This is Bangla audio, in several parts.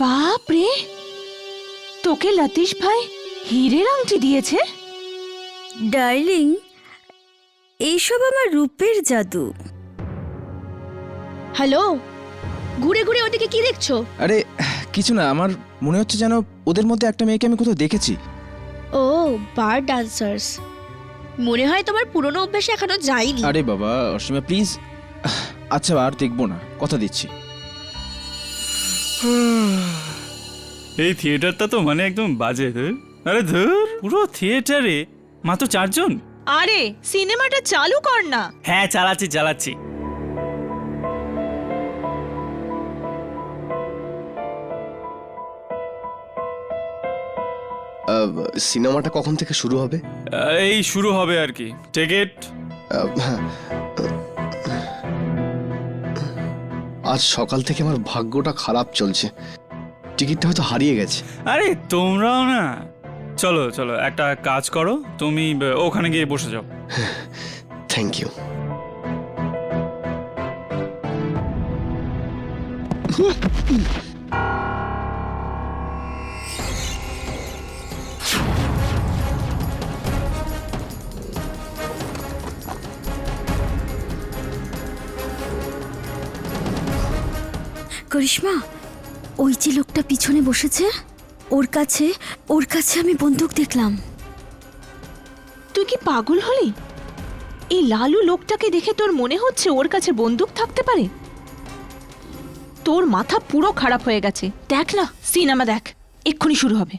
বাপ রে, তোকে লতিশ ভাই হীরের আংটি দিয়েছে? ডার্লিং, এইসব আমার রূপের জাদু। হ্যালো, ঘুরে ঘুরে ওদিকে কি দেখছো? আরে কিছু না, আমার মনে হচ্ছে যেন ওদের মধ্যে একটা মেয়েকে আমি কোথাও দেখেছি। ও, বার ডান্সার্স। মনে হয় তোমার পুরনো অভ্যাসে এখনো যায়নি। আরে বাবা অসীমা প্লিজ, আচ্ছা আর দেখবো না, কথা দিচ্ছি। এই থিয়েটারটা তো মানে একদম বাজে। আরে ধুর, পুরো থিয়েটারে মাত্র 4 জন। আরে সিনেমাটা চালু কর না। হ্যাঁ চালাচ্ছি চালাচ্ছি। সিনেমাটা কখন থেকে শুরু হবে? এই শুরু হবে আর কি। টিকিট? আজ সকাল থেকে আমার ভাগ্যটা খারাপ চলছে, টিকিটটা হয়তো হারিয়ে গেছে। আরে তোমরাও না, চলো চলো একটা কাজ করো, তুমি ওখানে গিয়ে বসে যাও। Thank you. করিশ্মা, ওই যে লোকটা পিছনে বসেছে, ওর কাছে আমি বন্দুক দেখলাম। তুই কি পাগল হলি? এই লালু লোকটাকে দেখে তোর মনে হচ্ছে ওর কাছে বন্দুক থাকতে পারে? তোর মাথা পুরো খারাপ হয়ে গেছে। দেখ না, সিনেমা দেখ, এক্ষুনি শুরু হবে।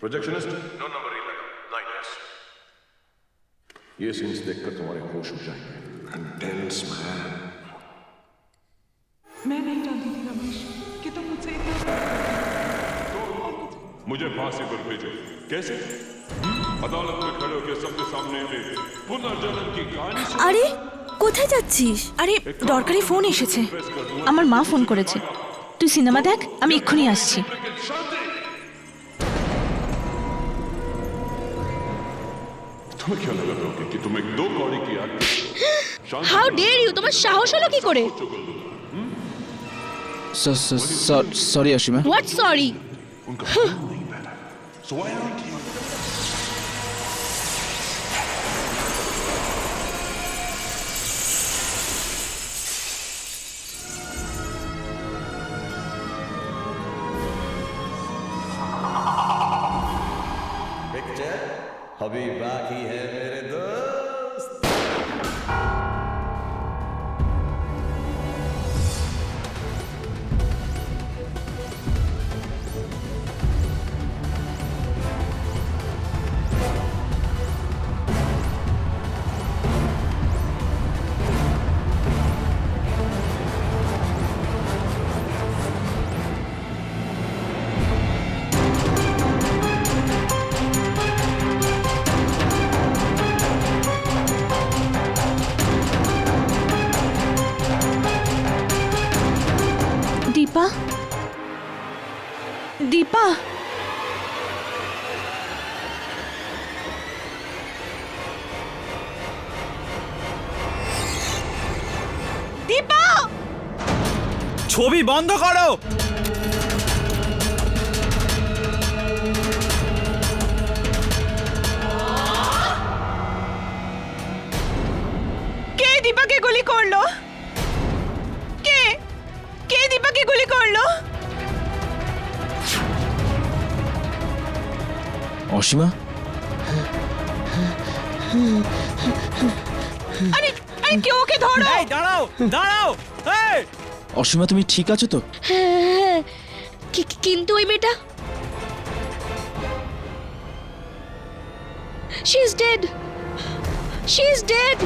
प्रोजेक्शनिस्ट 9 नंबर ही लगा 9 यस। ये सीन्स देखकर तुम्हारे होश उड़ जाएंगे। Intense man. मैं नहीं जानती थी रमेश कि तुम मुझसे इतना मुझे फांसी पर भेजो। कैसे? अदालत में खड़े होकर सबके सामने पुनर्जन्म की कहानी আরে কোথায় যাচ্ছিস? আরে দরকারি ফোন এসেছে, আমার মা ফোন করেছে। তুই সিনেমা দেখ, আমি এক্ষুনি আসছি। तुम्हें क्या लगा था कि तुम एक 2 कौड़ी की आग হাউ ডেয়ার ইউ, তোমার সাহস হলো কি করে? সরি অসীমা। What sorry? उनका खून नहीं बह रहा। So why aren't you? Picture अभी बाकी है मेरे दोस्त। दीपा, दीपा, दीपा, ছবি বন্ধ করো। কে দীপাকে গুলি করলো? কে কে দীপাকে গুলি করলো? অসীমা, আরে আরে কেউ ওকে ধরো। এই দাঁড়াও দাঁড়াও, এই অসীমা তুমি ঠিক আছো তো? হ্যাঁ, কিন্তু ওই মেয়েটা she is dead, she is dead.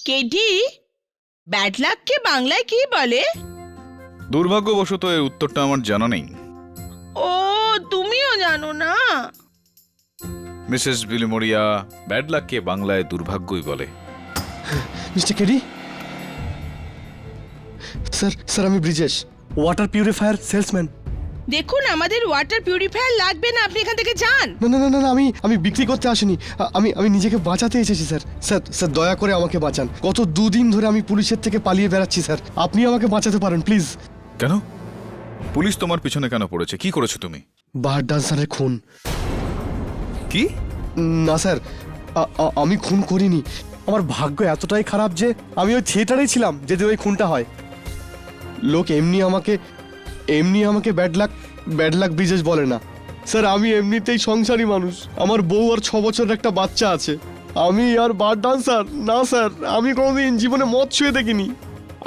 KD, bad লাককে বাংলায় কি বলে? দুর্ভাগ্যবশত এর উত্তরটা আমার জানা নেই। ও, তুমিও জানো না? মিসেস বিলিমোরিয়া, ব্যাড লাককে বাংলায় দুর্ভাগ্যই বলে। মিস্টার কেডি, স্যার আমি ব্রিজেশ, ওয়াটার পিউরিফায়ার সেলসম্যান। দেখুন, আমাদের ওয়াটার পিউরিফায়ার লাগবে না, আপনি এখান থেকে যান। না, আমি বিক্রি করতে আসিনি, আমি নিজেকে বাঁচাতে এসেছি স্যার। স্যার দয়া করে আমাকে বাঁচান। গত 2 দিন ধরে আমি পুলিশের থেকে পালিয়ে বেড়াচ্ছি স্যার, আপনি আমাকে বাঁচাতে পারেন প্লিজ। কেন? পুলিশ তোমার পিছনে কেন পড়েছে? কি করেছো তুমি? বার ডান্সারের খুন। কি? না স্যার, আমি খুন করিনি। আমার ভাগ্য এতটাই খারাপ যে আমি ওই থিয়েটারেই ছিলাম যেদিন ওই খুনটা হয়। লোক এমনি আমাকে ব্যাড লাক ব্রিজেশ বলে না স্যার। আমি এমনিতেই সংসারী মানুষ, আমার বউ আর 6 বছরের একটা বাচ্চা আছে। আমি আর বার ডান্সার না স্যার, আমি কোনোদিন জীবনে মদ ছুঁয়ে দেখিনি।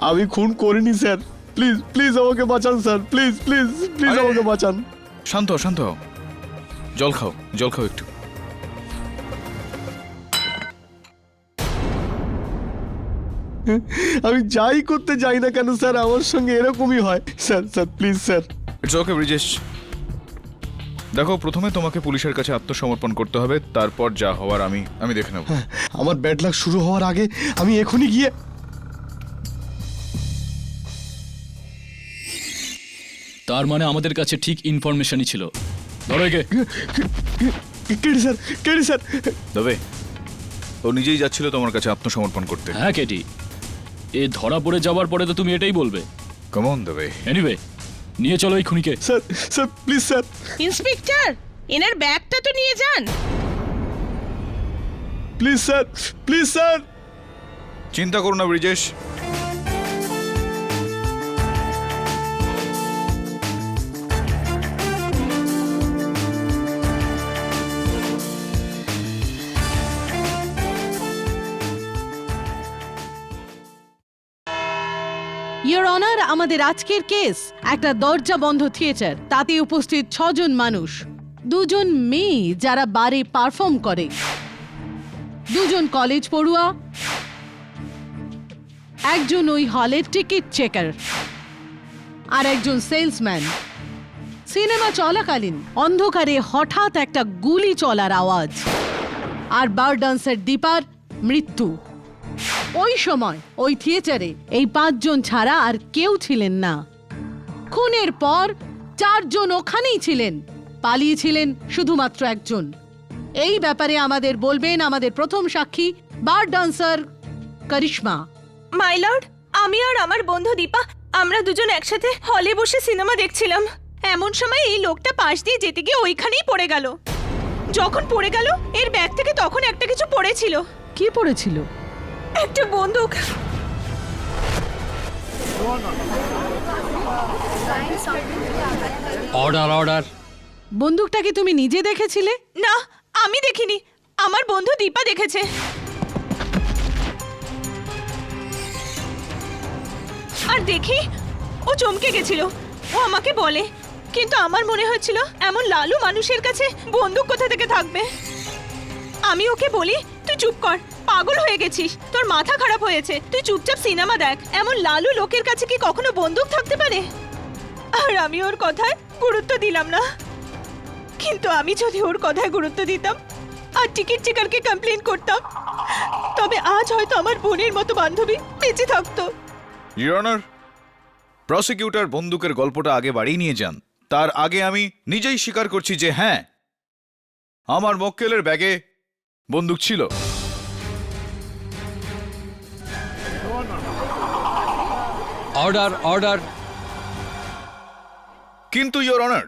আমি খুন করিনি স্যার, প্লিজ আমাকে বাঁচান স্যার, প্লিজ আমাকে বাঁচান। শান্ত হও। জল খাও একটু। আমি যাই করতে যাই না কেন স্যার, আমার সঙ্গে এরকমই হয় sir. Please sir. It's okay Brijesh. দেখো, প্রথমে তোমাকে পুলিশের কাছে আত্মসমর্পণ করতে হবে, তারপর যা হওয়ার আমি দেখে নেব। আমার ব্যাড লাক শুরু হওয়ার আগে আমি এখনই গিয়ে। তার মানে আমাদের কাছে ঠিক ইনফরমেশনই ছিল। ধরো একে। KD sir. তবে ও নিজেই যাচ্ছিল তোমার কাছে আত্মসমর্পণ করতে। হ্যাঁ কেটি, এ ধরা পড়ে যাওয়ার পরে তো তুমি এটাই বলবে। কাম অন দেবে। এনিওয়ে, নিয়ে চলো এই খুনিকে। Sir please sir. ইন্সপেক্টর, এনার ব্যাগটা তো নিয়ে যান। Please sir. চিন্তা করো না ব্রিজেশ, ইয়োর অনার, আমাদের আজকের কেস একটা দরজা বন্ধ থিয়েটার, তাতে উপস্থিত 6 জন মানুষ, 2 জন মেয়ে যারা বারে পারফর্ম করে, 2 জন কলেজ পড়ুয়া, 1 জন ওই হলের টিকিট চেকার, আর 1 জন সেলসম্যান। সিনেমা চলাকালীন অন্ধকারে হঠাৎ একটা গুলি চলার আওয়াজ, আর বার ডান্সার দীপার মৃত্যু। ওই সময় ওই থিয়েটারে এই 5 জন ছাড়া আর কেউ ছিলেন না। খুনের পর 4 জন ওখানেই ছিলেন, পালিয়েছিলেন শুধুমাত্র 1 জন। এই ব্যাপারে আমাদের বলবেন আমাদের প্রথম সাক্ষী বার ডান্সার করিশ্মা। মাই লর্ড, আমি আর আমার বন্ধু দীপা, আমরা 2 জন একসাথে হলে বসে সিনেমা দেখছিলাম। এমন সময় এই লোকটা পাশ দিয়ে যেতে গিয়ে ওইখানেই পড়ে গেল। যখন পড়ে গেল, এর ব্যাগ থেকে তখন একটা কিছু পড়েছিল। কি পড়েছিল? একটা বন্দুক। অর্ডার। বন্দুকটা কি তুমি নিজে দেখেছিলে? না, আমি দেখিনি, আমার বন্ধু দীপা দেখেছে। আর দেখি ও চমকে গেছিল। ও আমাকে বলে, কিন্তু আমার মনে হচ্ছিল এমন লালু মানুষের কাছে বন্দুক কোথা থেকে থাকবে। আমি ওকে বলি, তুই চুপ কর, পাগল হয়ে গেছিস, তোর মাথা খারাপ হয়েছে, তুই চুপচাপ সিনেমা দেখ। এমন লালু লোকের কাছে কি কখনো বন্দুক থাকতে পারে? আর আমি ওর কথায় গুরুত্ব দিলাম না। কিন্তু আমি যদি ওর কথায় গুরুত্ব দিতাম আর টিকিট চেকারকে কমপ্লেন করতাম, তবে আজ হয়তো আমার বোনের মতো বান্ধবী বেঁচে থাকতো। ইওর অনার, প্রসিকিউটর বন্দুকের গল্পটা আগে বাড়িয়ে নিয়ে যান। তার আগে আমি নিজেই স্বীকার করছি যে হ্যাঁ, আমার মক্কেলের ব্যাগে বন্দুক ছিল। অর্ডার। কিন্তু ইওর অনার,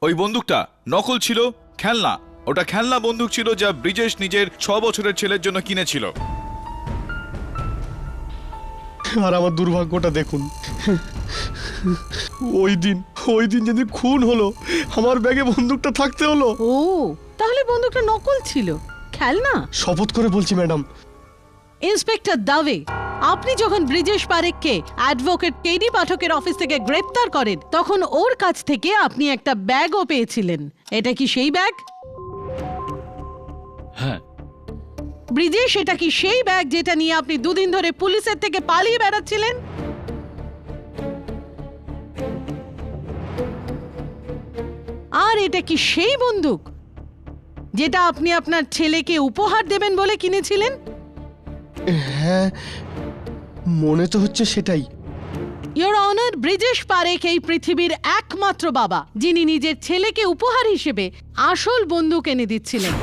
ওই বন্দুকটা নকল ছিল, খেলনা। ওটা খেলনা বন্দুক ছিল যা ব্রিজেশ নিজের 6 বছরের ছেলের জন্য কিনেছিল। আর আমার দুর্ভাগ্যটা দেখুন, ওই দিন যেদিন খুন হলো আমার ব্যাগে বন্দুকটা থাকতে হলো। ও তাহলে বন্দুকটা নকল ছিল, খেলনা? শপথ করে বলছি ম্যাডাম। ইন্সপেক্টর দাবে, আপনি যখন ব্রিজেশ পারেখকে অ্যাডভোকেট কেডি পাঠকের অফিস থেকে গ্রেপ্তার করেন তখন ওর কাছ থেকে আপনি একটা ব্যাগও পেয়েছিলেন। এটা কি সেই ব্যাগ? হ্যাঁ। ব্রিজেশ, এটা কি সেই ব্যাগ যেটা নিয়ে আপনি দুদিন ধরে পুলিশের থেকে পালিয়ে বেড়াচ্ছিলেন? আর এটা কি সেই বন্দুক যেটা আপনি আপনার ছেলেকে উপহার দেবেন বলে কিনেছিলেন? হ্যাঁ, মনে তো হচ্ছে সেটাই। ইয়োর অনার, ব্রিজেশ পারেখ এই পৃথিবীর একমাত্র বাবা যিনি নিজের ছেলেকে উপহার হিসেবে আসল বন্দুক এনে দিচ্ছিলেন।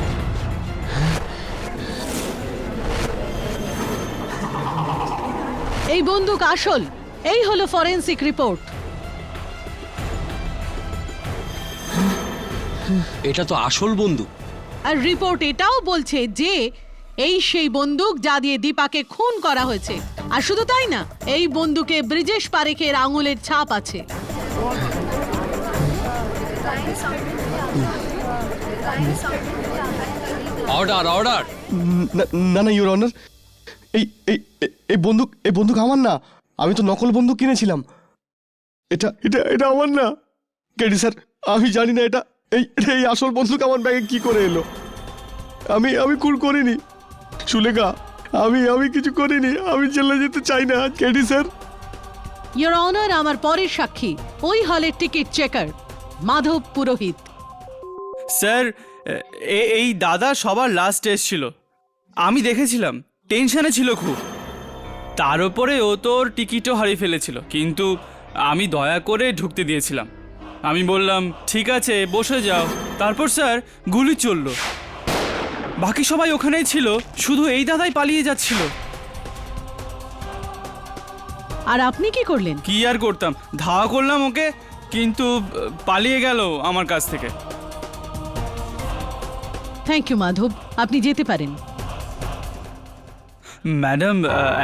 এই বন্দুক আসল, এই হলো ফরেনসিক রিপোর্ট। এটা তো আসল বন্দুক। আর রিপোর্ট এটাও বলছে যে এই সেই বন্দুক যা দিয়ে দীপাকে খুন করা হয়েছে। আর শুধু তাই না, এই বন্দুকে ব্রিজেশ পারেখের আঙুলের ছাপ আছে। Order order. না না ইউর অনার, এই এই এই বন্দুক আমার না। আমি তো নকল বন্দুক কিনেছিলাম। এটা এটা এটা আমার না। কেডি স্যার, আমি জানি না এটা এই আসল বন্দুক আমার ব্যাগে কি করে এলো। আমি খুন করিনি সুলেখা, আমি কিছু করিনি। আমি জেলে যেতে চাই না কেডি স্যার। ইয়োর অনার, আমার পরের সাক্ষী ওই হলের টিকিট চেকার মাধব পুরোহিত। স্যার, এই দাদা সবার লাস্ট এসেছিল, আমি দেখেছিলাম। টেনশনে ছিল খুব, তার উপরে ও তোর টিকিটও হারিয়ে ফেলেছিল, কিন্তু আমি দয়া করে ঢুকতে দিয়েছিলাম। আমি বললাম ঠিক আছে বসে যাও। তারপর স্যার গুলি চলল, বাকি সবাই ওখানেই ছিল, শুধু এই দাদাই পালিয়ে যাচ্ছিল। আর আপনি কি করলেন? কি আর করতাম, ধাওয়া করলাম ওকে, কিন্তু পালিয়ে গেল আমার কাছ থেকে। থ্যাংক ইউ মাধব, আপনি যেতে পারেন। ম্যাডাম,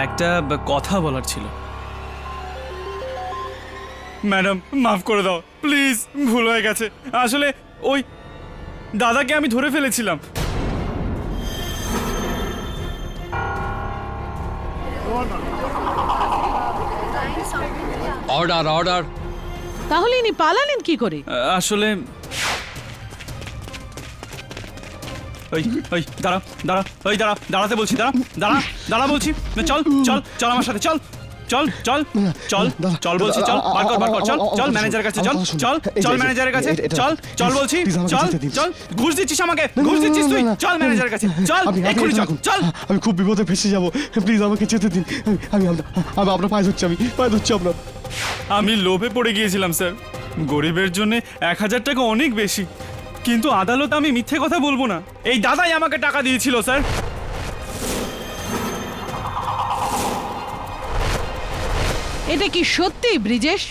একটা কথা বলার ছিল। ম্যাডাম মাফ করে দাও প্লিজ, ভুল হয়ে গেছে। আসলে ওই দাদাকে আমি ধরে ফেলেছিলাম। Order order. তাহলে ইনি পালালেন কি করে? আসলে ওই দাঁড়া দাঁড়া, ওই দাঁড়া, দাঁড়াতে বলছি, দাঁড়া বলছি। চল চল চল আমার সাথে, চল চল চল চল চল বলছি, চল বার কর, চল চল ম্যানেজারের কাছে, চল চল চল ম্যানেজারের কাছে, চল চল বলছি, চল চল। ঘুষ দিচ্ছিস আমাকে, ঘুষ দিচ্ছিস তুই, চল ম্যানেজারের কাছে, চল এক্ষুনি চল চল। আমি খুব বিপদে ফেসে যাবো, প্লিজ আমাকে যেতে দিন। আমি আপনার পায়ে ধরছি, আপনার। আমি লোভে পড়ে গিয়েছিলাম স্যার, গরিবের জন্য 1000 টাকা অনেক বেশি, কিন্তু আদালতে আমি মিথ্যে কথা বলবো না। এই দাদাই আমাকে টাকা দিয়েছিল স্যার। এটা কি সত্যি ব্রিজেশ?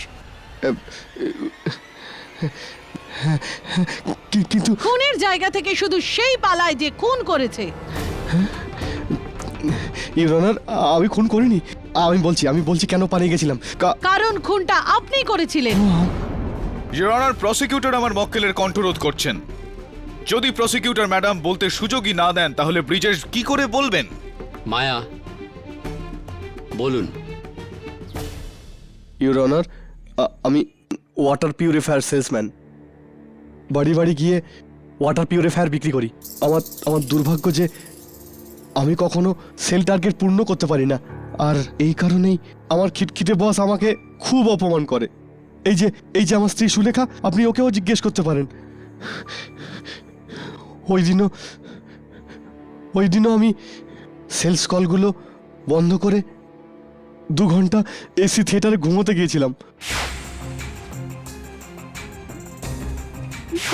কিন্তু খুনের জায়গা থেকে শুধু সেই পালায় যে খুন করেছে। ইউর অনার, আমি খুন করিনি। আমি বলছি কেন পালিয়ে গেছিলাম। কারণ খুনটা আপনি করেছিলেন। ইওর অনার, প্রসিকিউটর আমার মক্কেলের কণ্ঠরোধ করছেন। যদি প্রসিকিউটর ম্যাডাম বলতে সুযোগই না দেন তাহলে ব্রিজেশ কি করে বলবেন? মায়া, বলুন। ইউর অনার, আমি ওয়াটার পিউরিফায়ার সেলসম্যান। বাড়ি বাড়ি গিয়ে ওয়াটার পিউরিফায়ার বিক্রি করি। আমার দুর্ভাগ্য যে আমি কখনো সেল টার্গেট পূর্ণ করতে পারি না, আর এই কারণেই আমার খিটখিটে বস আমাকে খুব অপমান করে। এই যে আমার স্ত্রী সুলেখা, আপনি ওকেও জিজ্ঞেস করতে পারেন। ওই দিনও আমি সেলস কলগুলো বন্ধ করে 2 ঘন্টা এসি থিয়েটারে ঘুমোতে গিয়েছিলাম।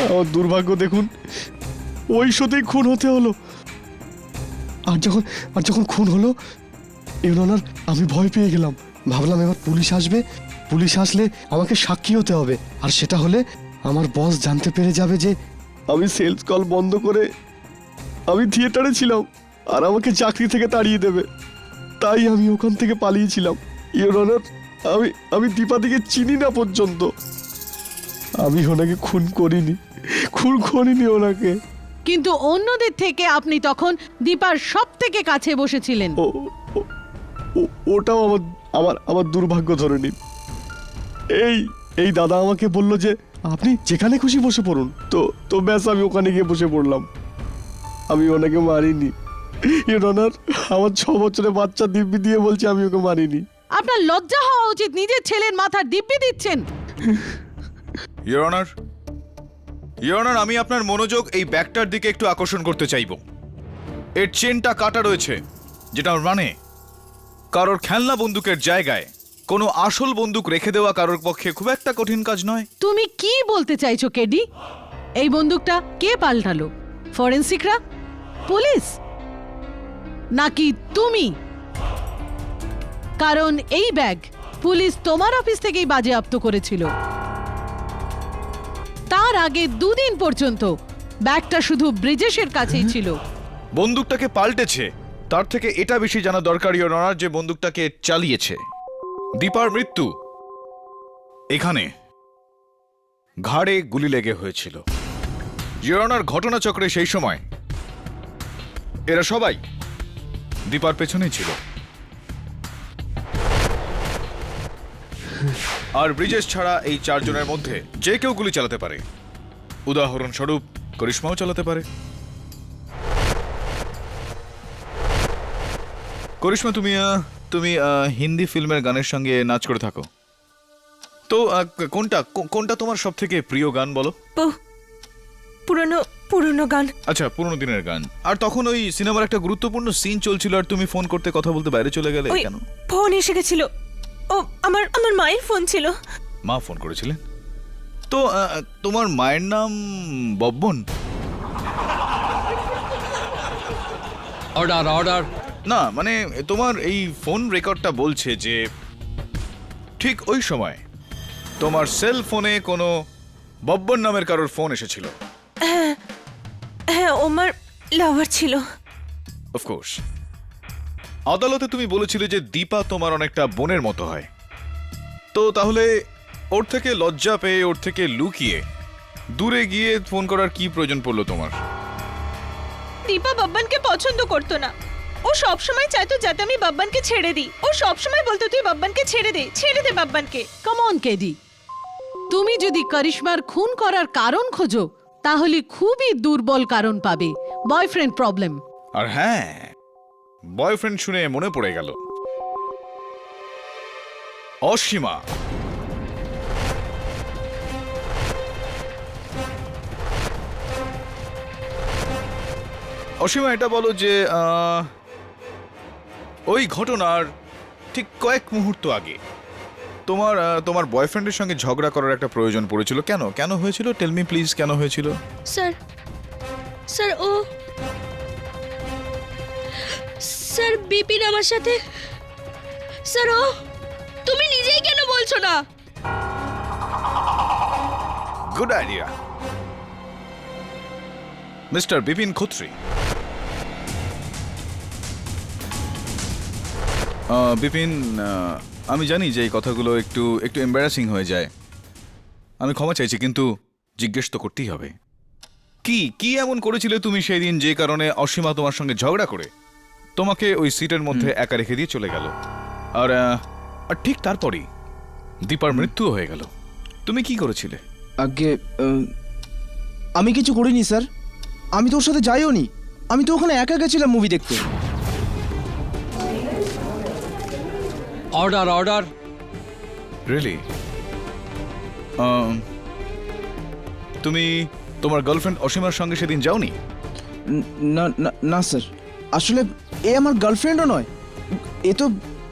আমার দুর্ভাগ্য দেখুন, ওই শোতেই খুন হতে হলো। আর যখন খুন হলো ইউর অনার, আমি ভয় পেয়ে গেলাম। ভাবলাম এবার পুলিশ আসবে, পুলিশ আসলে আমাকে সাক্ষী হতে হবে, আর সেটা হলে আমার বস জানতে পেরে যাবে যে আমি সেলস কল বন্ধ করে আমি থিয়েটারে ছিলাম, আর আমাকে চাকরি থেকে তাড়িয়ে দেবে। তাই আমি ওখান থেকে পালিয়েছিলাম। ইউর অনার, আমি দীপাদিকে চিনি না পর্যন্ত। আমি ওনাকে খুন করিনি ওনাকে। কিন্তু অন্যদের থেকে আপনি তখন দীপার সব থেকে কাছে বসেছিলেন। ওটাও আমার দুর্ভাগ্য ধরে নিন। এই দাদা আমাকে বলল যে আপনি যেখানে খুশি বসে পড়ুন, তো ব্যাস আমি ওখানে গিয়ে বসে পড়লাম। আমি ওনাকে মারিনি। ইওর অনার, আমার 6 বছরের বাচ্চা দিব্যি দিয়ে বলছে আমি ওকে মারিনি। আপনার লজ্জা হওয়া উচিত, নিজের ছেলের মাথার দিব্যি দিচ্ছেন। ইওর অনার, আমি আপনার মনোযোগ এই ব্যাগটার দিকে একটু আকর্ষণ করতে চাইব। এর চেনটা কাটা রয়েছে, যেটা মানে কারোর খেলনা বন্দুকের জায়গায় কোনো আসল বন্দুক রেখে দেওয়া কারোর পক্ষে খুব একটা কঠিন কাজ নয়। তুমি কি বলতে চাইছো কেডি? এই বন্দুকটা কে পাল্টালো? ফরেনসিকরা? পুলিশ? নাকি তুমি? কারণ এই ব্যাগ পুলিশ তোমার অফিস থেকেই বাজেয়াপ্ত করেছিল। তার আগে 2 দিন পর্যন্ত ব্যাগটা শুধু ব্রিজেশের কাছেই ছিল। বন্দুকটাকে পাল্টেছে, তার থেকে এটা বেশি জানা দরকার ইওর অনার যে বন্দুকটাকে চালিয়েছে। দীপার মৃত্যু এখানে ঘাড়ে গুলি লেগে হয়েছিল। ইওর অনার, ঘটনাচক্রে সেই সময় এরা সবাই দীপার পেছনেই ছিল। আর ব্রিজেশ ছাড়া এই 4 জনের মধ্যে যে কেউ গুলি চালাতে পারে। উদাহরণস্বরূপ করিশ্মাও চালাতে পারে। করিশ্মা, তুমি হিন্দি ফিল্মের গানের সঙ্গে নাচ করে থাকো তো। কোনটা তোমার সব থেকে প্রিয় গান বলো? পুরনো গান। আচ্ছা, পুরনো দিনের গান। আর তখন ওই সিনেমার একটা গুরুত্বপূর্ণ সিন চলছিল আর তুমি ফোন করতে কথা বলতে বাইরে চলে গেলে কেন? ফোন এসে গেছিল। ও আমার মায়ের ফোন ছিল। মা ফোন করেছিলেন? তো তোমার মায়ের নাম বব্বন? অর্ডার। না, মানে তোমার এই ফোন রেকর্ডটা বলছে যে ঠিক ওই সময় তোমার সেল ফোনে কোনো বব্বন নামের কারোর ফোন এসেছিল। হ্যাঁ, ওমার লাভার ছিল। অফকোর্স। আদালতে তুমি বলেছিলে যে দীপা তোমার অনেকটা বোনের মতো হয়। তো তাহলে ওর থেকে লজ্জা পেয়ে, ওর থেকে লুকিয়ে দূরে গিয়ে ফোন করার কি প্রয়োজন পড়লো তোমার? দীপা বাব্বানকে পছন্দ করতো না। ও সব সময় চাইতো যাতে আমি বাব্বানকে ছেড়ে দিই। ও সব সময় বলতো তুই বাব্বানকে ছেড়ে দে বাব্বানকে। কাম অন কেডি, তুমি যদি করিশ্মার খুন করার কারণ খোঁজো তাহলে খুবই দুর্বল কারণ পাবে, বয়ফ্রেন্ড প্রবলেম। আর হ্যাঁ, বয়ফ্রেন্ড শুনে মনে পড়ে গেল, অসীমা। অসীমা, এটা বলো যে ওই ঘটনার ঠিক কয়েক মুহূর্ত আগে তোমার বয়ফ্রেন্ডের সঙ্গে ঝগড়া করার একটা প্রয়োজন পড়েছিল। কেন হয়েছিল? টেল মি প্লিজ, কেন হয়েছিল? স্যার বিপিন আমার সাথে। স্যার তুমি নিজেই কেন বলছো না? Good idea, mister Bipin Khatri. Bipin, আমি জানি যে এই কথাগুলো একটু এম্বারাসিং হয়ে যায়। আমি ক্ষমা চাইছি, কিন্তু জিজ্ঞেস তো করতেই হবে। কি এমন করেছিলে তুমি সেই দিন যে কারণে অসীমা তোমার সঙ্গে ঝগড়া করে তোমাকে ওই সিটের মধ্যে একা রেখে দিয়ে চলে গেল? আর ঠিক তারপরই দীপার মৃত্যুও হয়ে গেল। তুমি কি করেছিলে? আগে আমি কিছু করিনি স্যার। আমি তো ওর সাথে যাইও নি। আমি তো ওখানে একা গেছিলাম মুভি দেখতে। অর্ডার। রিয়েলি? তুমি তোমার গার্লফ্রেন্ড অসীমার সঙ্গে সেদিন যাওনি? না স্যার, আসলে এ আমার গার্লফ্রেন্ডও নয়। এ তো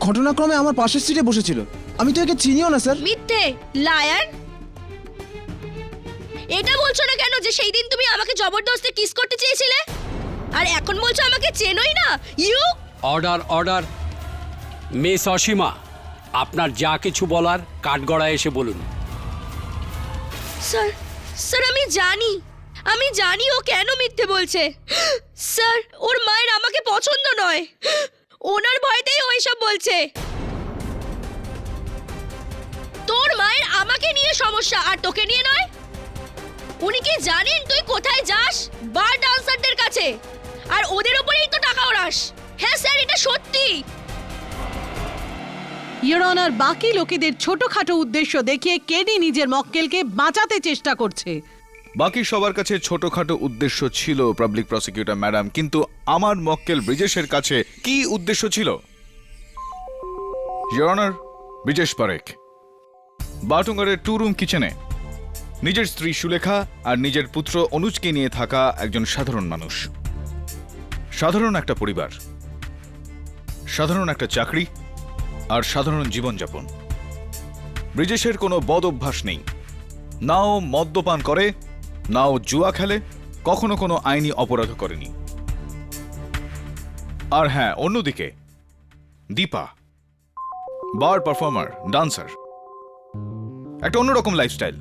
ঘটনাক্রমে আমার পাশের সিটে বসেছিল। আমি তো একে চিনিও না স্যার। মিথ্যে, লায়ার। এটা বলছো না কেন যে সেই দিন তুমি আমাকে জবরদস্তি কিস করতে চেয়েছিলে, আর এখন বলছো আমাকে চেনোই না? You order. মিস অসীমা, আপনার যা কিছু বলার কাঠগড়ায় এসে বলুন। স্যার আমি জানি ও কেন মিথ্যে বলছে। স্যার, ওর মায়ের আমাকে পছন্দ নয়। ওনার ভয়তেই ও এসব বলছে। তোর মায়ের আমাকে নিয়ে সমস্যা, আর তোকে নিয়ে নয়। উনি কি জানেন তুই কোথায় যাস? বার ডান্সারদের কাছে, আর ওদের উপরেই তো টাকা ওড়াস। হ্যাঁ স্যার, এটা সত্যি। ইওর অনার, বাকি লোকেদের ছোটখাটো উদ্দেশ্য দেখিয়ে কেডি নিজের মক্কেলকে বাঁচাতে চেষ্টা করছে। বাকি সবার কাছে ছোটখাটো উদ্দেশ্য ছিল পাবলিক প্রসিকিউটর ম্যাডাম, কিন্তু আমার মক্কেল ব্রিজেশের কাছে কি উদ্দেশ্য ছিল? ইওর অনার, ব্রিজেশ পারেখ বাটুঙ্গারের 2 রুম কিচেনে নিজের স্ত্রী সুলেখা আর নিজের পুত্র অনুজকে নিয়ে থাকা একজন সাধারণ মানুষ। সাধারণ একটা পরিবার, সাধারণ একটা চাকরি আর সাধারণ জীবনযাপন। ব্রিজেশের কোনো বদ অভ্যাস নেই, নাও মদ্যপান করে, নাও জুয়া খেলে, কখনো কোনো আইনি অপরাধ করেনি। আর হ্যাঁ, অন্যদিকে দীপা বার পারফর্মার, ডান্সার, একটা অন্যরকম লাইফস্টাইল,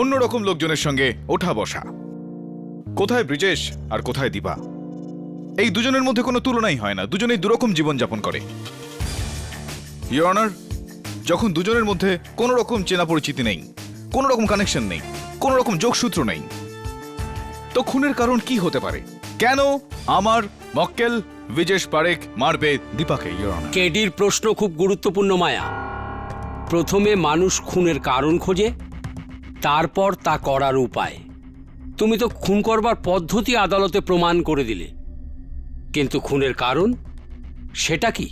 অন্যরকম লোকজনের সঙ্গে ওঠা বসা। কোথায় ব্রিজেশ আর কোথায় দীপা? এই দুজনের মধ্যে কোনো তুলনাই হয় না, দুজনেই দুরকম জীবনযাপন করে। ইওর অনার, যখন দুজনের মধ্যে কোনো রকম চেনা পরিচিতি নেই, কোনো রকম কানেকশন নেই, কোনো রকম যোগসূত্র নেই, তো খুনের কারণ কি হতে পারে? কেন আমার মক্কেল ব্রিজেশ পারেখ মারবে দীপাকে? ইওর অনার, কেডির প্রশ্ন খুব গুরুত্বপূর্ণ মায়া। প্রথমে মানুষ খুনের কারণ খোঁজে, তারপর তা করার উপায়। তুমি তো খুন করবার পদ্ধতি আদালতে প্রমাণ করে দিলে, কিন্তু খুনের কারণ সেটা কি?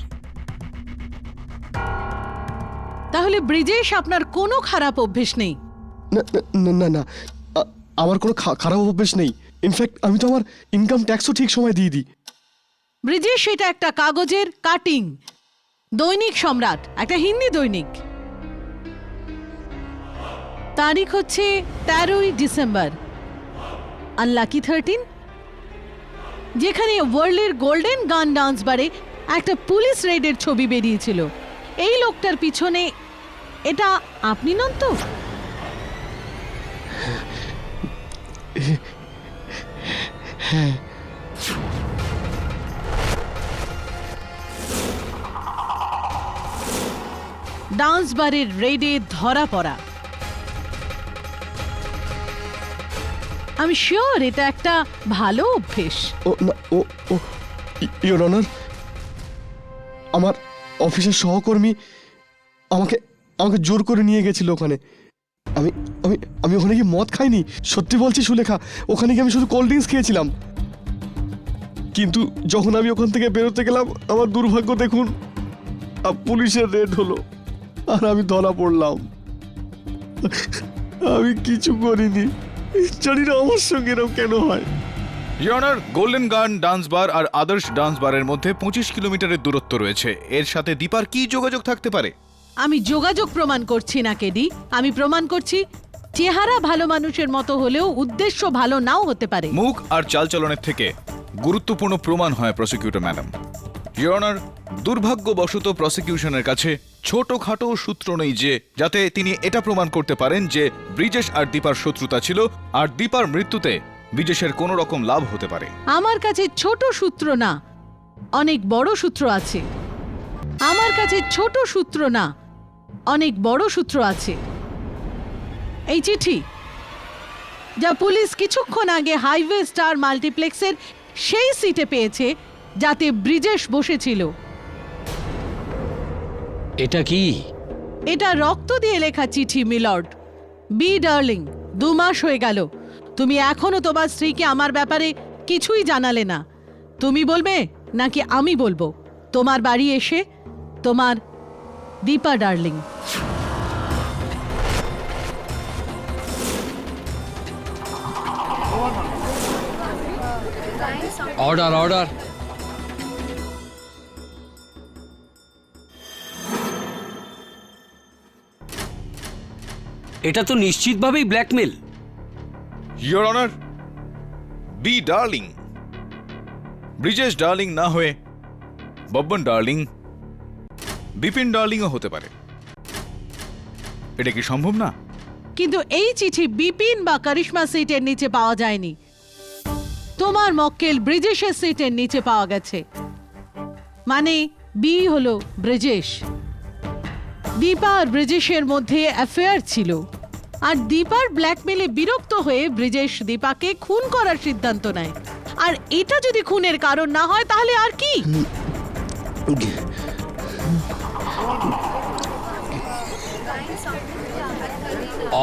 তাহলে ব্রিজেশ আপনার কোনো খারাপ অভ্যেস নেই? না না না না, আমার কোনো খারাপ অভ্যেস নেই। ইনফ্যাক্ট আমি তো আমার ইনকাম ট্যাক্সও ঠিক সময় দিয়ে দিই। ব্রিজেশ এটা একটা কাগজের কাটিং। দৈনিক সম্রাট, একটা হিন্দি দৈনিক। তারিখ হচ্ছে 13ই ডিসেম্বর, আনলাকি 13, যেখানে ওয়ার্ল্ডের গোল্ডেন গান ডান্স বারে একটা পুলিশ রেডের ছবি বেরিয়েছিল। এই লোকটার পিছনে, এটা আপনি নন তো? হ্যাঁ। ডান্স বারের রেডে ধরা পড়া। আমি শিওর এটা একটা ভালো অভ্যেস। ও না, ও ও ইওর অনার, আমার অফিসের সহকর্মী আমাকে জোর করে নিয়ে গেছিল ওখানে। আমি আমি আমি ওখানে কি মদ খাইনি, সত্যি বলছি সুলেখা, ওখানে গিয়ে আমি শুধু কোল্ড ড্রিঙ্কস খেয়েছিলাম। কিন্তু যখন আমি ওখান থেকে বেরোতে গেলাম, আমার দুর্ভাগ্য দেখুন, পুলিশের রেড হলো আর আমি ধরা পড়লাম। আমি কিছু করিনি, জানি না আমার সঙ্গে এরকম কেন হয়। ইওর অনার, গোল্ডেন গান ডান্স বার আর আদর্শ ডান্স বারের মধ্যে 25 কিলোমিটারের দূরত্ব রয়েছে। এর সাথে দীপার কি যোগাযোগ থাকতে পারে? আমি যোগাযোগ প্রমাণ করছি না কেডি, আমি প্রমাণ করছি চেহারা ভালো মানুষের মতো হলেও উদ্দেশ্য ভালো নাও হতে পারে। মুখ আর চালচলনের থেকে গুরুত্বপূর্ণ প্রমাণ হয় প্রসিকিউটর ম্যাডাম। ইওর অনার, দুর্ভাগ্যবশত প্রসিকিউশনের কাছে ছোটখাটো সূত্র নেই যে যাতে তিনি এটা প্রমাণ করতে পারেন যে ব্রিজেশ আর দীপার শত্রুতা ছিল আর দীপার মৃত্যুতে ব্রিজেশের কোনো রকম লাভ হতে পারে। আমার কাছে ছোট সূত্র না, অনেক বড় সূত্র আছে। আমার কাছে ছোট সূত্র না, অনেক বড় সূত্র আছে। এই চিঠি যা পুলিশ কিছুক্ষণ আগে হাইওয়ে স্টার মাল্টিপ্লেক্সের সেই সিটে পেয়েছে যাতে ব্রিজেশ বসেছিল। এটা কি? এটা রক্ত দিয়ে লেখা চিঠি মিলর্ড। বি ডার্লিং, 2 মাস হয়ে গেল, তুমি এখনো তোমার স্ত্রীকে আমার ব্যাপারে কিছুই জানালে না। তুমি বলবে নাকি আমি বলবো? তোমার বাড়ি এসে, তোমার দীপা ডার্লিং। Order, order. এটা তো নিশ্চিতভাবেই blackmail. Your honour, B darling Brijesh darling না হয়ে বব্বন ডার্লিং, বিপিন ডার্লিংও হতে পারে। এটা কি সম্ভব না? কিন্তু এই চিঠি বিপিন বা করিশ্মা সিটের নিচে পাওয়া যায়নি, তোমার মক্কেল ব্রিজেশের সিটের নিচে পাওয়া গেছে। মানে বি হলো ব্রিজেশ। দীপা আর ব্রিজেশের মধ্যে অ্যাফেয়ার ছিল, আর দীপার ব্ল্যাকমেলে বিরক্ত হয়ে ব্রিজেশ দীপাকে খুন করার সিদ্ধান্ত নেয়। আর এটা যদি খুনের কারণ না হয় তাহলে আর কি?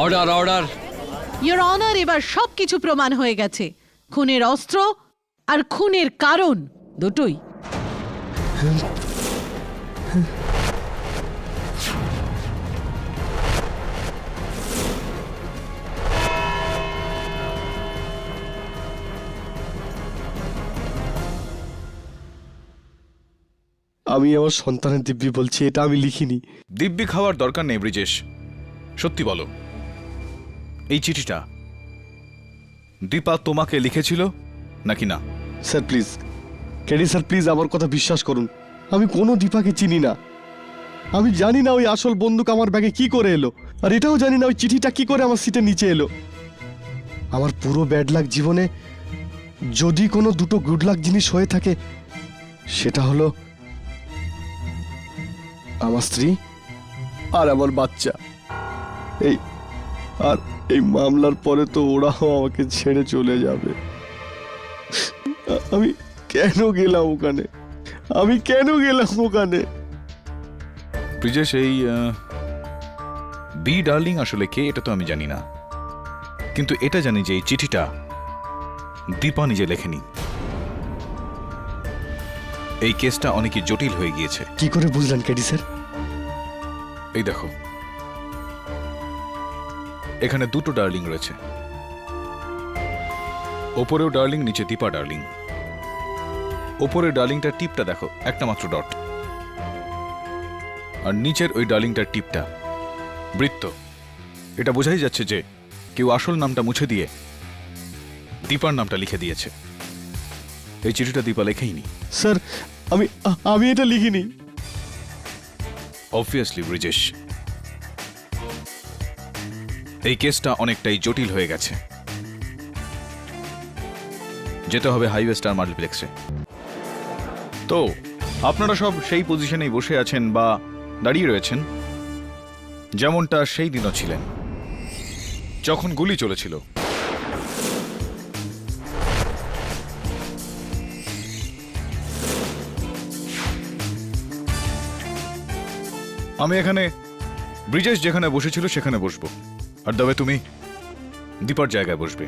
Order order. ইওর অনার, এবার সবকিছু প্রমাণ হয়ে গেছে। খুনের অস্ত্র আর খুনের কারণ দুটোই। আমি আমার সন্তানের দিব্যি বলছি, এটা আমি লিখিনি। দিব্যি খাওয়ার দরকার নেই ব্রিজেশ, সত্যি বলো, এই চিঠিটা দীপা তোমাকে লিখেছিল নাকি না? Sir please, KD sir please আমার কথা বিশ্বাস করুন। আমি কোনো দীপাকে চিনি না। আমি জানি না ওই আসল বন্দুক আমার ব্যাগে কি করে এলো, আর এটাও জানি না ওই চিঠিটা কি করে আমার সিটের নিচে এলো। আমার পুরো ব্যাড লাক জীবনে যদি কোনো দুটো গুড লাক জিনিস হয়ে থাকে, সেটা হলো আমার স্ত্রী আর আমার বাচ্চা। এই মামলার পরে তো ওরাও আমাকে ছেড়ে চলে যাবে। আমি কেন গেলাম ওখানে? আমি কেন গেলাম ওখানে? ব্রিজেশ, এই বি ডার্লিং আসলে কে এটা তো আমি জানি না, কিন্তু এটা জানি যে এই চিঠিটা দীপা নিজে লেখেনি। এই কেসটা অনেকই জটিল হয়ে গিয়েছে। কি করে বুঝলেন কেডি স্যার? এই দেখো, এখানে দুটো ডার্লিং রয়েছে, ওপরেও ডার্লিং, নিচে দীপা ডার্লিং। ওপরের ডার্লিংটার টিপটা দেখো, একটা মাত্র ডট, আর নিচের ওই ডার্লিংটার টিপটা বৃত্ত। এটা বোঝাই যাচ্ছে যে কেউ আসল নামটা মুছে দিয়ে দীপার নামটা লিখে দিয়েছে। এই চিঠিটা দীপা লেখেইনি। স্যার আমি এটা লিখিনি। অবভিয়াসলি ব্রিজেশ, এই কেসটা অনেকটাই জটিল হয়ে গেছে। যেতে হবে হাইওয়ে স্টার মাল্টিপ্লেক্সে। তো আপনারা সব সেই পজিশনেই বসে আছেন বা দাঁড়িয়ে রয়েছেন যেমনটা সেই দিনও ছিলেন যখন গুলি চলেছিল। আমি এখানে ব্রিজেশ যেখানে বসেছিল সেখানে বসবো, আর তবে তুমি দীপার জায়গায় বসবে।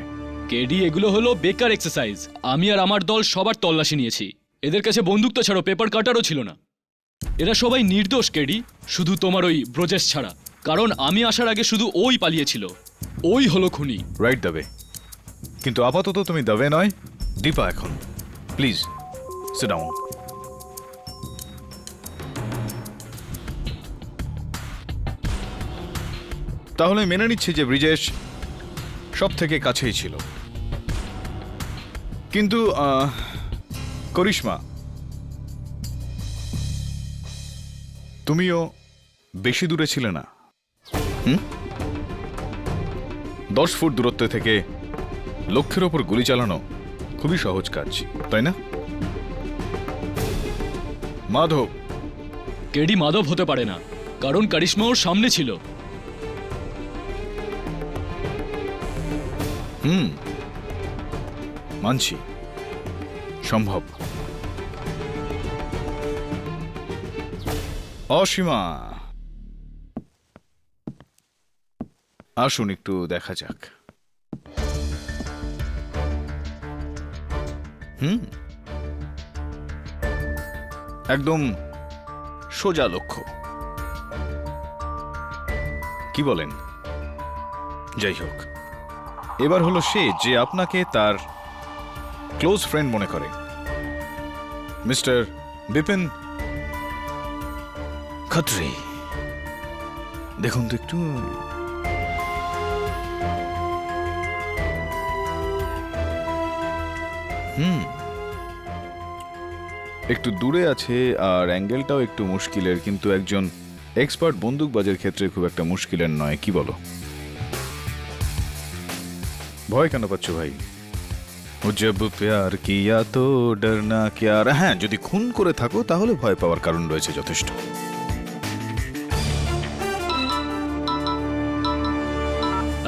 কেডি, এগুলো হলো বেকার এক্সারসাইজ। আমি আর আমার দল সবার তল্লাশি নিয়েছি। এদের কাছে বন্দুক তো ছাড়ো পেপার কাটারও ছিল না। এরা সবাই নির্দোষ কেডি, শুধু তোমার ওই ব্রজেশ ছাড়া। কারণ আমি আসার আগে শুধু ওই পালিয়েছিল, ওই হলো খুনি। রাইট দবে, কিন্তু আপাতত তুমি দবে নয়, দীপা। এখন প্লিজ সিট ডাউন। তাহলে মেনে নিচ্ছি যে ব্রিজেশ সব থেকে কাছেই ছিল, কিন্তু করিশ্মা, তুমিও বেশি দূরে ছিলে না। 10 ফুট দূরত্ব থেকে লক্ষ্যের ওপর গুলি চালানো খুবই সহজ কাজ, তাই না? মাধব, কেডি মাধব হতে পারে না, কারণ কারিশমা ওর সামনে ছিল। মানছি, সম্ভব। অসীমা, আসুন একটু দেখা যাক। একদম সোজা লক্ষ্য, কি বলেন? যাই হোক, এবার হলো সে যে আপনাকে তার ক্লোজ ফ্রেন্ড মনে করে, মিস্টার বিপিন খত্রি। দেখুন তো একটু। একটু দূরে আছে আর অ্যাঙ্গেলটাও একটু মুশকিলের, কিন্তু একজন এক্সপার্ট বন্দুকবাজের ক্ষেত্রে খুব একটা মুশকিলের নয়, কি বলো? ভয় কেন পাচ্ছ ভাই? ও জব প্যার কিয়া তো ডরনা ক্যা। হ্যাঁ, যদি খুন করে থাকো তাহলে ভয় পাওয়ার কারণ রয়েছে যথেষ্ট।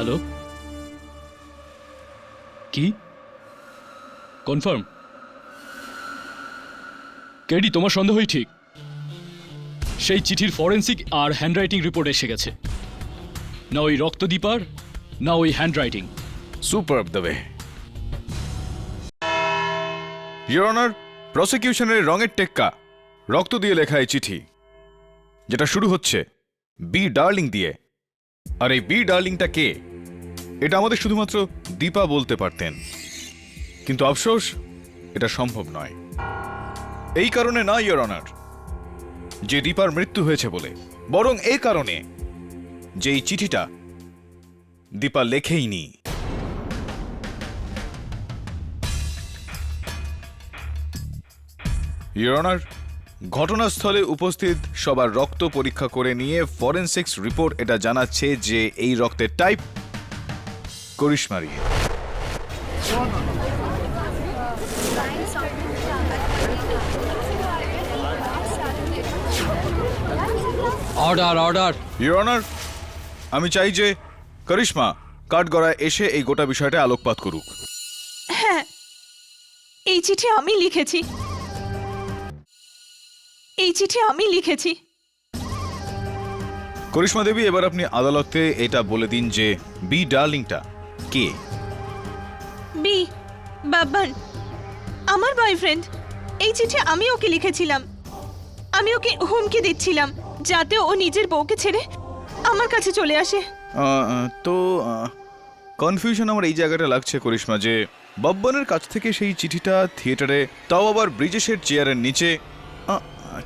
হ্যালো, কি কনফার্ম? কেডি, তোমার সন্দেহই ঠিক। সেই চিঠির ফরেন্সিক আর হ্যান্ডরাইটিং রিপোর্ট এসে গেছে। না ওই রক্তদীপার, না ওই handwriting. Superb the way. Your honour, প্রসিকিউশনের রঙের টেক্কা, রক্ত দিয়ে লেখা এই চিঠি, যেটা শুরু হচ্ছে বি ডার্লিং দিয়ে। আর এই বি ডার্লিংটা কে, এটা আমাদের শুধুমাত্র দীপা বলতে পারতেন, কিন্তু আফসোস এটা সম্ভব নয়। এই কারণে না ইওর অনার যে দীপার মৃত্যু হয়েছে বলে, বরং এই কারণে যে এই চিঠিটা দীপা লেখেইনি। ইওর অনার, ঘটনাস্থলে উপস্থিত সবার রক্ত পরীক্ষা করে নিয়ে ফরেনসিক্স রিপোর্ট এটা জানাচ্ছে যে এই রক্তের টাইপ করিশ্মারি। Order, order. ইওর অনার, আমি চাই যে করিশ্মা কাঠগড়ায় এসে এই গোটা বিষয়টা আলোকপাত করুক। হ্যাঁ, এই চিঠি আমি লিখেছি। এই চিঠি আমি লিখেছি। করিশ্মা দেবী, এবার আপনি আদালতে এটা বলে দিন যে বি ডার্লিংটা কে। বি বাবান, আমার বয়ফ্রেন্ড। এই চিঠি আমি ওকে লিখেছিলাম। আমি ওকে হুমকি দিচ্ছিলাম যাতে ও নিজের বউকে ছেড়ে আমার কাছে চলে আসে। তো কনফিউশন আমার এই জায়গাটা লাগছে করিশ্মা, যে বাব্বানের কাছ থেকে সেই চিঠিটা থিয়েটারে, তাও আবার ব্রিজেশের চেয়ারের নিচে,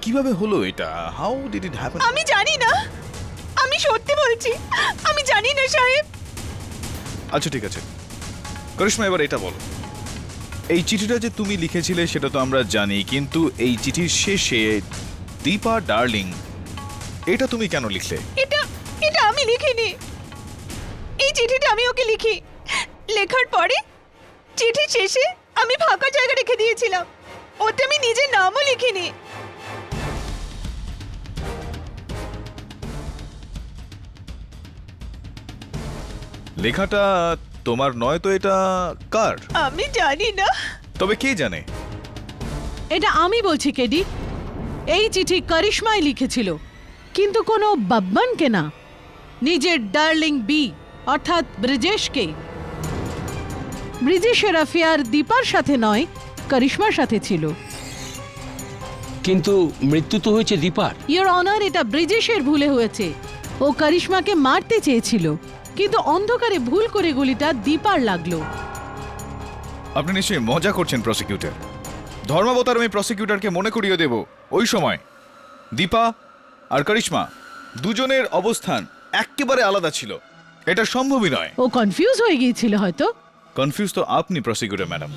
কিভাবে হলো এটা? How did it happen? আমি জানি না, আমি সত্যি বলছি, আমি জানি না সাহেব। আচ্ছা ঠিক আছে করিশ্মা, এবার এটা বলো, এই চিঠিটা যে তুমি লিখেছিলে সেটা তো আমরা জানি, কিন্তু এই চিঠির শেষে দীপা ডার্লিং, এটা তুমি কেন লিখলে? এটা এটা আমি লিখিনি। এই চিঠিটা আমি ওকে লিখি। লেখার পরে চিঠির শেষে আমি ফাঁকা জায়গা রেখে দিয়েছিলাম। ওতে আমি নিজের নামও লিখিনি। লেখাটা তোমার নয় তো, এটা কার? আমি জানি না। তবে কে জানে? এটা আমি বলছি কেডি, এই চিঠি করিশ্মাই লিখেছিল, কিন্তু কোনো বাব্বানকে না, নিজের ডার্লিং বি অর্থাৎ ব্রিজেশকে। ব্রিজেশের অ্যাফেয়ার দীপার সাথে নয়, করিশ্মার সাথে ছিল। কিন্তু মৃত্যু তো হয়েছে দীপার। ইওর অনার, এটা ব্রিজেশের ভুলে হয়েছে। ও করিশ্মাকে মারতে চেয়েছিল, কিন্তু অন্ধকারে ভুল করে গুলিটা দীপার লাগলো। আপনি নিশ্চয়ই মজা করছেন প্রসিকিউটর। ধর্মাবতার আমি প্রসিকিউটরকে মনে করিয়ে দেব, ওই সময় দীপা আর করিশ্মা দুজনের অবস্থান একেবারে আলাদা ছিল। এটা সম্ভবই নয়। ও কনফিউজ হয়ে গিয়েছিল হয়তো। কনফিউজ তো আপনি প্রসিকিউটর ম্যাডাম।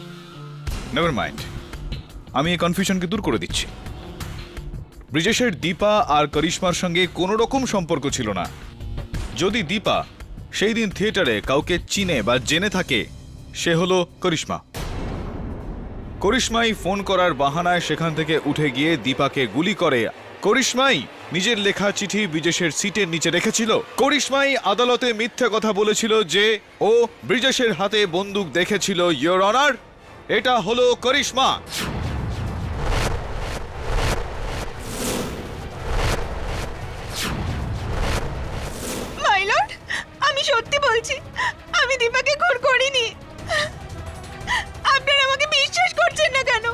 নেভার মাইন্ড, আমি এই কনফিউশনকে দূর করে দিচ্ছি। ব্রিজেশের দীপা আর করিশ্মার সঙ্গে কোনো রকম সম্পর্ক ছিল না। যদি দীপা সেই দিন থিয়েটারে কাউকে চিনে বা জেনে থাকে, সে হলো করিশ্মা। করিশ্মাই ফোন করার বাহানায় সেখান থেকে উঠে গিয়ে দীপাকে গুলি করে। করিশ্মাই নিজের লেখা চিঠি ব্রিজেশের সিটের নিচে রেখেছিল। করিশ্মাই আদালতে মিথ্যে কথা বলেছিল যে ও ব্রিজেশের হাতে বন্দুক দেখেছিল। ইওর অনার, এটা হলো করিশ্মা। মাই লর্ড, আমি সত্যি বলছি, আমি দীপাকে খুন করিনি। আপনারা আমাকে বিশ্বাস করছেন না কেন?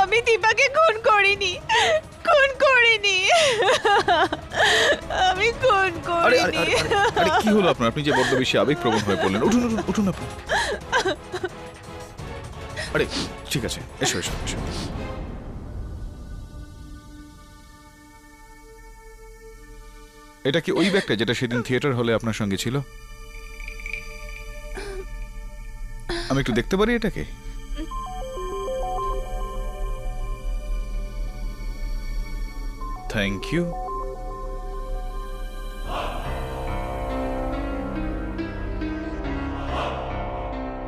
আমি দীপাকে খুন করিনি, খুন করিনি, আমি খুন আরে করিনি। আরে কি হলো আপনার? আপনি যে বড্ড বেশি আবেগপ্রবণ হয়ে পড়লেন। উঠুন উঠুন উঠুন আপনি। আরে ঠিক আছে, এসো এসো এসো। এটা কি ওই ব্যাগটা যেটা সেদিন থিয়েটার হলে আপনার সঙ্গে ছিল? আমি একটু দেখতে পারি এটাকে? Thank you.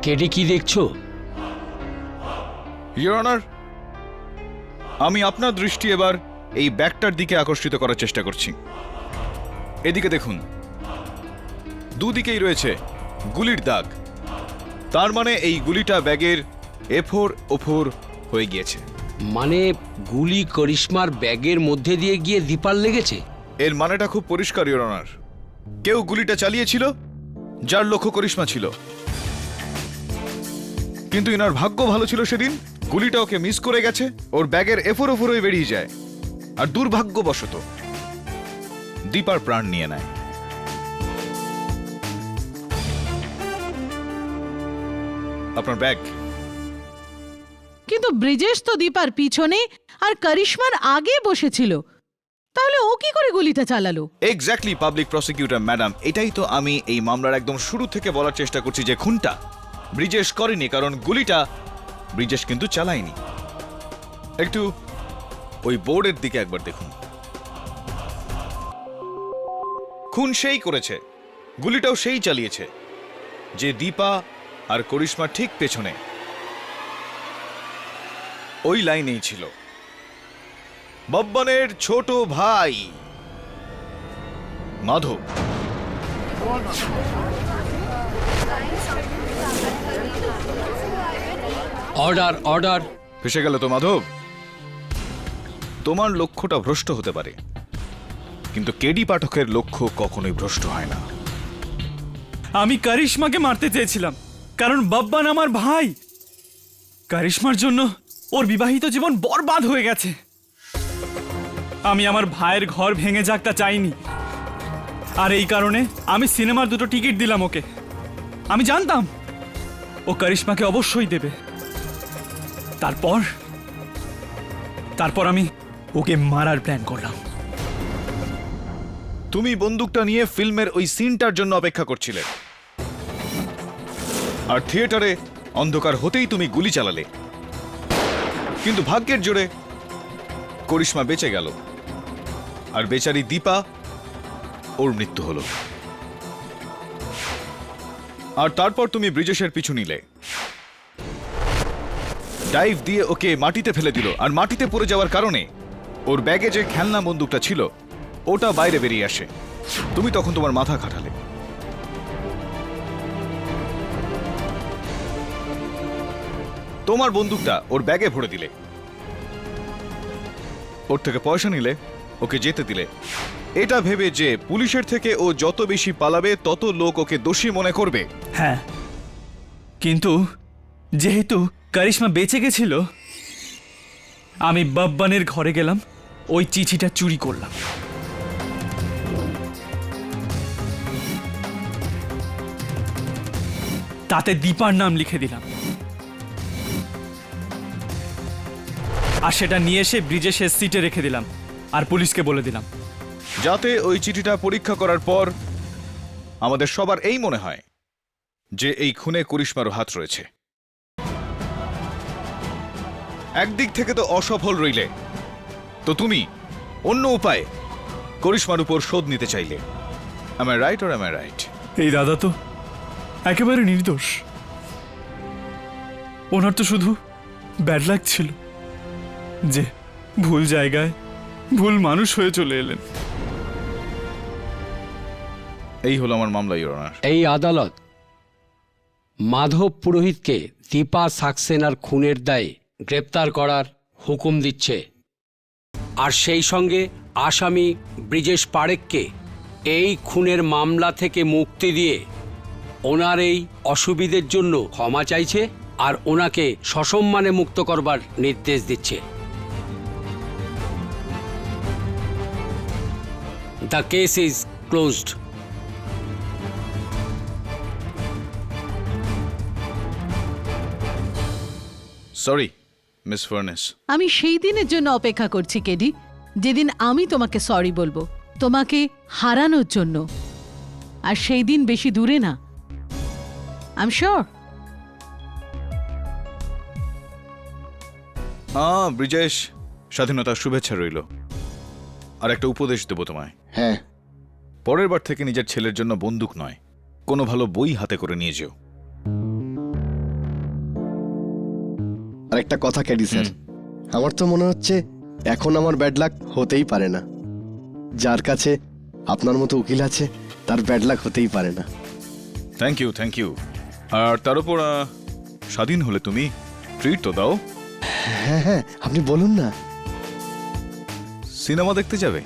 কেডি, কি দেখছো? ইওর অনার, আমি আপনার দৃষ্টি এবার এই ব্যাগটার দিকে আকর্ষিত করার চেষ্টা করছি। এদিকে দেখুন, দুদিকেই রয়েছে গুলির দাগ। তার মানে এই গুলিটা ব্যাগের এফোর ওফোর হয়ে গিয়েছে। মানে গুলি করিশ্মার ব্যাগের মধ্যে দিয়ে গিয়ে দীপার লেগেছে? এর মানেটা খুব পরিষ্কার, ইওর অনার। কেউ গুলিটা চালিয়েছিল যার লক্ষ্য করিশ্মা ছিল, কিন্তু ইনার ভাগ্য ভালো ছিল সেদিন গুলিটা ওকে মিস করে গেছে, ওর ব্যাগের এফোর ওফোর হয়ে বেরিয়ে যায়, আর দুর্ভাগ্যবশত দীপার প্রাণ নিয়ে নেয়। আপনার ব্যাগ। কিন্তু ব্রিজেশ তো দীপার পিছনে আর করিশ্মার আগে বসেছিল, তাহলে ও কি করে গুলিটা চালালো? এক্স্যাক্টলি পাবলিক প্রসিকিউটর ম্যাডাম, এটাই তো আমি এই মামলার একদম শুরু থেকে বলার চেষ্টা করছি যে খুনটা ব্রিজেশ করেনি, কারণ গুলিটা ব্রিজেশ কিন্তু চালায়নি। একটু ওই বোর্ডের দিকে একবার দেখুন। খুন সেই করেছে, গুলিটাও সেই চালিয়েছে, যে দীপা আর করিশ্মা ঠিক পেছনে ওই লাইনেই ছিল। বব্বনের ছোট ভাই মাধব। Order, order. ফেসে গেল তো মাধব। তোমার লক্ষ্যটা ভ্রষ্ট হতে পারে, কিন্তু কেডি পাঠকের লক্ষ্য কখনোই ভ্রষ্ট হয় না। আমি করিশ্মাকে মারতে চেয়েছিলাম, কারণ বব্বন আমার ভাই। করিশ্মার জন্য ওর বিবাহিত জীবন বরবাদ হয়ে গেছে। আমি আমার ভাইয়ের ঘর ভেঙে যাক তা চাইনি, আর এই কারণে আমি সিনেমার 2টো টিকিট দিলাম ওকে। আমি জানতাম ও করিশ্মাকে অবশ্যই দেবে। তারপর আমি ওকে মারার প্ল্যান করলাম। তুমি বন্দুকটা নিয়ে ফিল্মের ওই সিনটার জন্য অপেক্ষা করছিলে, আর থিয়েটারে অন্ধকার হতেই তুমি গুলি চালালে, কিন্তু ভাগ্যের জোরে করিশ্মা বেঁচে গেল, আর বেচারি দীপা, ওর মৃত্যু হলো। আর তারপর তুমি ব্রিজেশের পিছু নিলে, ডাইভ দিয়ে ওকে মাটিতে ফেলে দিল, আর মাটিতে পড়ে যাওয়ার কারণে ওর ব্যাগে যে খেলনা বন্দুকটা ছিল ওটা বাইরে বেরিয়ে আসে। তুমি তখন তোমার মাথা খাটালে। তোমার বন্দুকটা ওর ব্যাগে ভরে দিলে, ওর থেকে পয়সা নিলে, ওকে যেতে দিলে, এটা ভেবে যে পুলিশের থেকে ও যত বেশি পালাবে তত লোক ওকে দোষী মনে করবে। হ্যাঁ, কিন্তু যেহেতু করিশ্মা বেঁচে গেছিল, আমি বব্বনের ঘরে গেলাম, ওই চিঠিটা চুরি করলাম। তাতে দীপার নাম লিখে দিলাম, আর সেটা নিয়ে এসে ব্রিজেশের সিটে রেখে দিলাম, আর পুলিশকে বলে দিলাম, যাতে ওই চিঠিটা পরীক্ষা করার পর আমাদের সবার এই মনে হয় যে এই খুনে করিশ্মারও হাত রয়েছে। একদিক থেকে তো অসফল রইলে, তো তুমি অন্য উপায়ে করিশ্মার উপর শোধ নিতে চাইলে। am I right or am I right? এই দাদা তো একেবারে নির্দোষ। ওনার তো শুধু ব্যাড লাক ছিল যে ভুল জায়গায় ভুল মানুষ হয়ে চলে এলেন। এই হলো আমার মামলা, ইওর অনার। এই আদালত মাধব পুরোহিতকে দীপা সাক্সেনার খুনের দায়ে গ্রেপ্তার করার হুকুম দিচ্ছে, আর সেই সঙ্গে আসামি ব্রিজেশ পারেখকে এই খুনের মামলা থেকে মুক্তি দিয়ে ওনার এই অসুবিধের জন্য ক্ষমা চাইছে, আর ওনাকে সসম্মানে মুক্ত করবার নির্দেশ দিচ্ছে। The case is closed. Sorry miss furnace. আমি সেই দিনের জন্য অপেক্ষা করছি কেডি, যেদিন আমি তোমাকে সরি বলবো, তোমাকে হারানোর জন্য। আর সেই দিন বেশি দূরে না, আই এম শিওর। ব্রিজেশ, স্বাধীনতার শুভেচ্ছা রইল। আর একটা উপদেশ দেব তোমায়। হ্যাঁ। পরের বার থেকে নিজের ছেলের জন্য বন্দুক নয়, কোনো ভালো বই হাতে করে নিয়ে যেও। আর একটা কথা ক্যাডি স্যার, আমার তো মনে হচ্ছে এখন আমার ব্যাড লাক হতেই পারে না। যার কাছে আপনার মতো উকিল আছে তার ব্যাড লাক হতেই পারে না। থ্যাংক ইউ আর তার উপর স্বাধীন হলে তুমি ট্রিট তো দাও। হ্যাঁ হ্যাঁ, আপনি বলুন না। সিনেমা দেখতে যাবে?